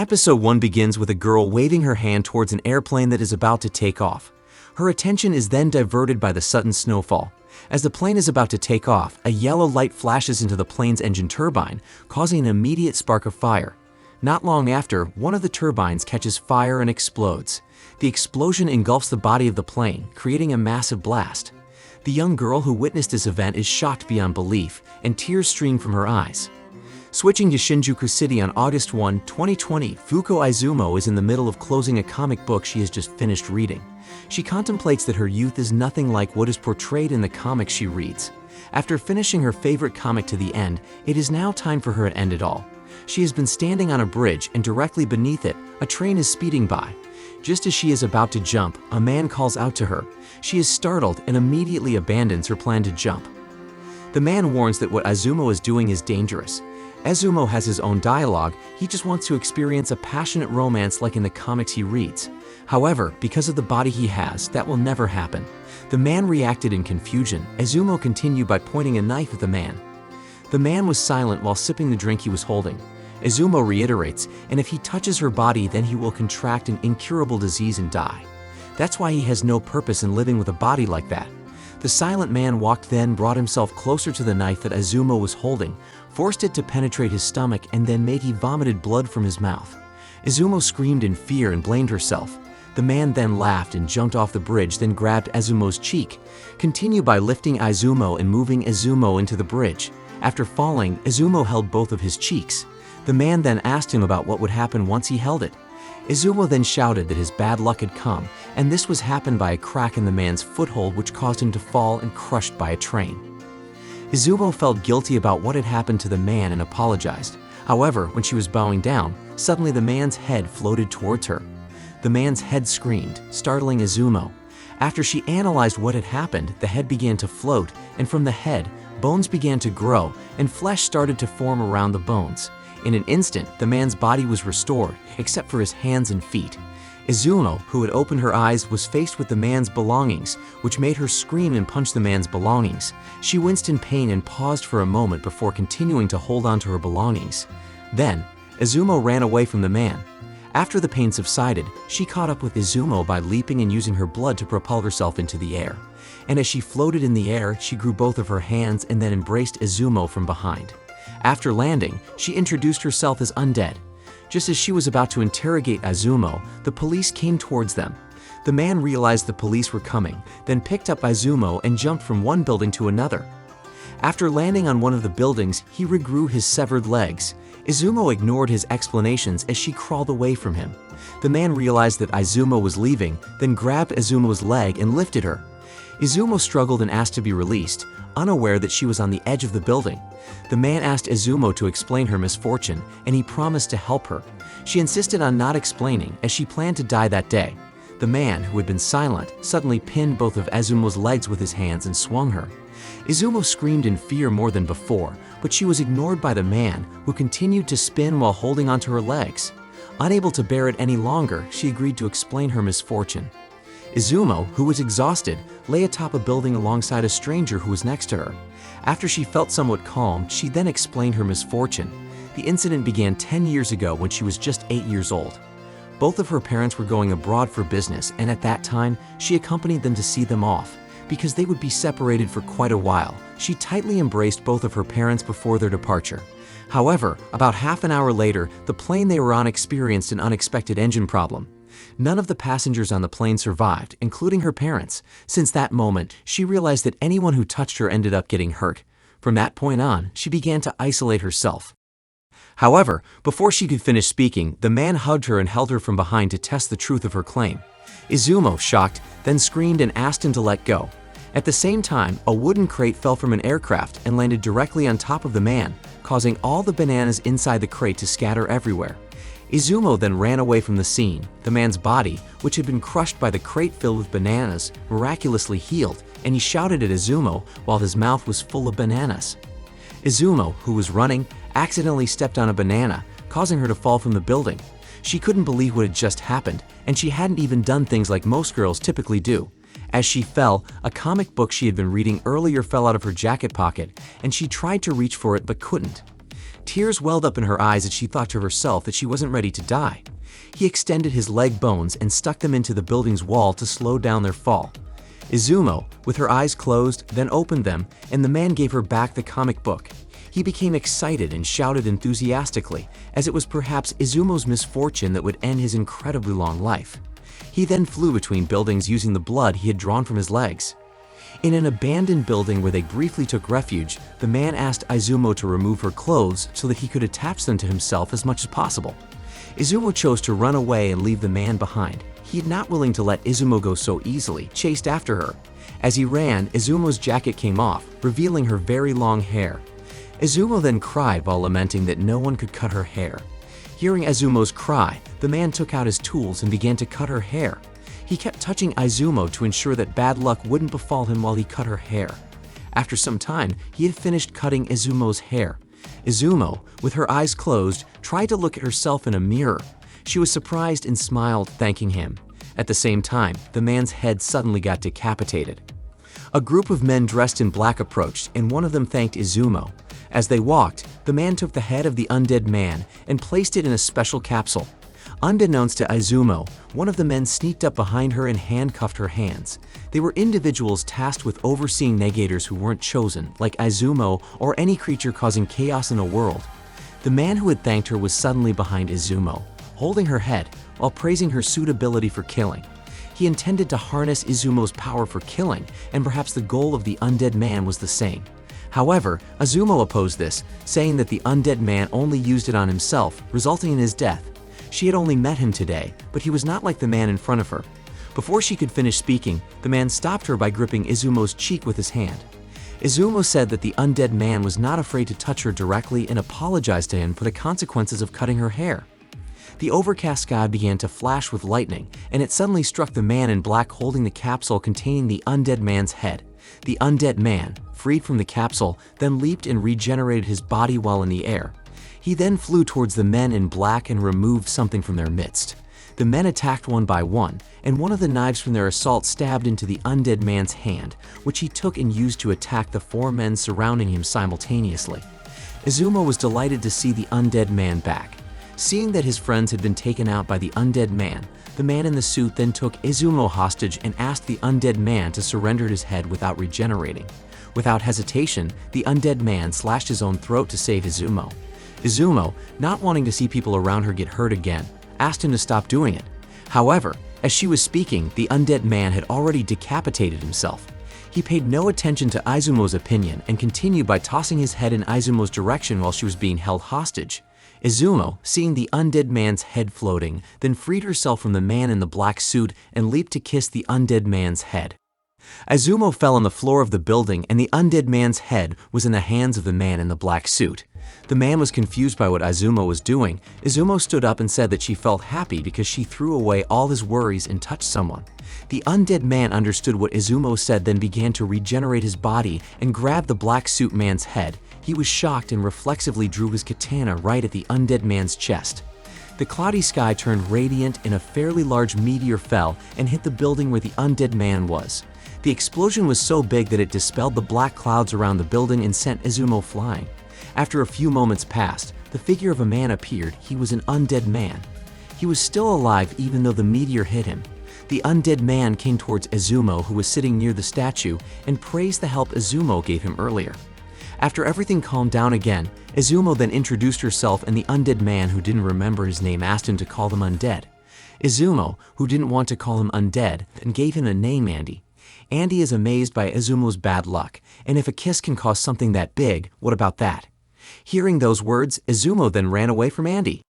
Episode 1 begins with a girl waving her hand towards an airplane that is about to take off. Her attention is then diverted by the sudden snowfall. As the plane is about to take off, a yellow light flashes into the plane's engine turbine, causing an immediate spark of fire. Not long after, one of the turbines catches fire and explodes. The explosion engulfs the body of the plane, creating a massive blast. The young girl who witnessed this event is shocked beyond belief, and tears stream from her eyes. Switching to Shinjuku City on August 1, 2020, Fuko Izumo is in the middle of closing a comic book she has just finished reading. She contemplates that her youth is nothing like what is portrayed in the comics she reads. After finishing her favorite comic to the end, it is now time for her to end it all. She has been standing on a bridge, and directly beneath it, a train is speeding by. Just as she is about to jump, a man calls out to her. She is startled and immediately abandons her plan to jump. The man warns that what Izumo is doing is dangerous. Izumo has his own dialogue, he just wants to experience a passionate romance like in the comics he reads. However, because of the body he has, that will never happen. The man reacted in confusion. Izumo continued by pointing a knife at the man. The man was silent while sipping the drink he was holding. Izumo reiterates, and if he touches her body, then he will contract an incurable disease and die. That's why he has no purpose in living with a body like that. The silent man walked, then brought himself closer to the knife that Izumo was holding, forced it to penetrate his stomach, and then made he vomited blood from his mouth. Izumo screamed in fear and blamed herself. The man then laughed and jumped off the bridge, then grabbed Izumo's cheek. Continue by lifting Izumo and moving Izumo into the bridge. After falling, Izumo held both of his cheeks. The man then asked him about what would happen once he held it. Izumo then shouted that his bad luck had come, and this was happened by a crack in the man's foothold which caused him to fall and crushed by a train. Izumo felt guilty about what had happened to the man and apologized. However, when she was bowing down, suddenly the man's head floated towards her. The man's head screamed, startling Izumo. After she analyzed what had happened, the head began to float, and from the head, bones began to grow, and flesh started to form around the bones. In an instant, the man's body was restored, except for his hands and feet. Izumo, who had opened her eyes, was faced with the man's belongings, which made her scream and punch the man's belongings. She winced in pain and paused for a moment before continuing to hold on to her belongings. Then, Izumo ran away from the man. After the pain subsided, she caught up with Izumo by leaping and using her blood to propel herself into the air. And as she floated in the air, she grew both of her hands and then embraced Izumo from behind. After landing, she introduced herself as undead. Just as she was about to interrogate Izumo, the police came towards them. The man realized the police were coming, then picked up Izumo and jumped from one building to another. After landing on one of the buildings, he regrew his severed legs. Izumo ignored his explanations as she crawled away from him. The man realized that Izumo was leaving, then grabbed Izumo's leg and lifted her. Izumo struggled and asked to be released, unaware that she was on the edge of the building. The man asked Izumo to explain her misfortune, and he promised to help her. She insisted on not explaining, as she planned to die that day. The man, who had been silent, suddenly pinned both of Izumo's legs with his hands and swung her. Izumo screamed in fear more than before, but she was ignored by the man, who continued to spin while holding onto her legs. Unable to bear it any longer, she agreed to explain her misfortune. Izumo, who was exhausted, lay atop a building alongside a stranger who was next to her. After she felt somewhat calmed, she then explained her misfortune. The incident began 10 years ago when she was just 8 years old. Both of her parents were going abroad for business, and at that time, she accompanied them to see them off. Because they would be separated for quite a while, she tightly embraced both of her parents before their departure. However, about half an hour later, the plane they were on experienced an unexpected engine problem. None of the passengers on the plane survived, including her parents. Since that moment, she realized that anyone who touched her ended up getting hurt. From that point on, she began to isolate herself. However, before she could finish speaking, the man hugged her and held her from behind to test the truth of her claim. Izumo, shocked, then screamed and asked him to let go. At the same time, a wooden crate fell from an aircraft and landed directly on top of the man, causing all the bananas inside the crate to scatter everywhere. Izumo then ran away from the scene. The man's body, which had been crushed by the crate filled with bananas, miraculously healed, and he shouted at Izumo while his mouth was full of bananas. Izumo, who was running, accidentally stepped on a banana, causing her to fall from the building. She couldn't believe what had just happened, and she hadn't even done things like most girls typically do. As she fell, a comic book she had been reading earlier fell out of her jacket pocket, and she tried to reach for it but couldn't. Tears welled up in her eyes as she thought to herself that she wasn't ready to die. He extended his leg bones and stuck them into the building's wall to slow down their fall. Izumo, with her eyes closed, then opened them, and the man gave her back the comic book. He became excited and shouted enthusiastically, as it was perhaps Izumo's misfortune that would end his incredibly long life. He then flew between buildings using the blood he had drawn from his legs. In an abandoned building where they briefly took refuge, the man asked Izumo to remove her clothes so that he could attach them to himself as much as possible. Izumo chose to run away and leave the man behind. He was not willing to let Izumo go so easily, chased after her. As he ran, Izumo's jacket came off, revealing her very long hair. Izumo then cried while lamenting that no one could cut her hair. Hearing Izumo's cry, the man took out his tools and began to cut her hair. He kept touching Izumo to ensure that bad luck wouldn't befall him while he cut her hair. After some time, he had finished cutting Izumo's hair. Izumo, with her eyes closed, tried to look at herself in a mirror. She was surprised and smiled, thanking him. At the same time, the man's head suddenly got decapitated. A group of men dressed in black approached, and one of them thanked Izumo. As they walked, the man took the head of the undead man and placed it in a special capsule. Unbeknownst to Izumo, one of the men sneaked up behind her and handcuffed her hands. They were individuals tasked with overseeing negators who weren't chosen, like Izumo or any creature causing chaos in a world. The man who had thanked her was suddenly behind Izumo, holding her head while praising her suitability for killing. He intended to harness Izumo's power for killing, and perhaps the goal of the undead man was the same. However, Izumo opposed this, saying that the undead man only used it on himself, resulting in his death. She had only met him today, but he was not like the man in front of her. Before she could finish speaking, the man stopped her by gripping Izumo's cheek with his hand. Izumo said that the undead man was not afraid to touch her directly and apologized to him for the consequences of cutting her hair. The overcast sky began to flash with lightning, and it suddenly struck the man in black holding the capsule containing the undead man's head. The undead man, freed from the capsule, then leaped and regenerated his body while in the air. He then flew towards the men in black and removed something from their midst. The men attacked one by one, and one of the knives from their assault stabbed into the undead man's hand, which he took and used to attack the 4 men surrounding him simultaneously. Izumo was delighted to see the undead man back. Seeing that his friends had been taken out by the undead man, the man in the suit then took Izumo hostage and asked the undead man to surrender his head without regenerating. Without hesitation, the undead man slashed his own throat to save Izumo. Izumo, not wanting to see people around her get hurt again, asked him to stop doing it. However, as she was speaking, the undead man had already decapitated himself. He paid no attention to Izumo's opinion and continued by tossing his head in Izumo's direction while she was being held hostage. Izumo, seeing the undead man's head floating, then freed herself from the man in the black suit and leaped to kiss the undead man's head. Izumo fell on the floor of the building, and the undead man's head was in the hands of the man in the black suit. The man was confused by what Izumo was doing. Izumo stood up and said that she felt happy because she threw away all his worries and touched someone. The undead man understood what Izumo said, then began to regenerate his body and grabbed the black suit man's head. He was shocked and reflexively drew his katana right at the undead man's chest. The cloudy sky turned radiant and a fairly large meteor fell and hit the building where the undead man was. The explosion was so big that it dispelled the black clouds around the building and sent Izumo flying. After a few moments passed, the figure of a man appeared. He was an undead man. He was still alive even though the meteor hit him. The undead man came towards Izumo, who was sitting near the statue, and praised the help Izumo gave him earlier. After everything calmed down again, Izumo then introduced herself, and the undead man, who didn't remember his name, asked him to call them undead. Izumo, who didn't want to call him undead, then gave him the name Andy. Andy is amazed by Izumo's bad luck, and if a kiss can cause something that big, what about that? Hearing those words, Izumo then ran away from Andy.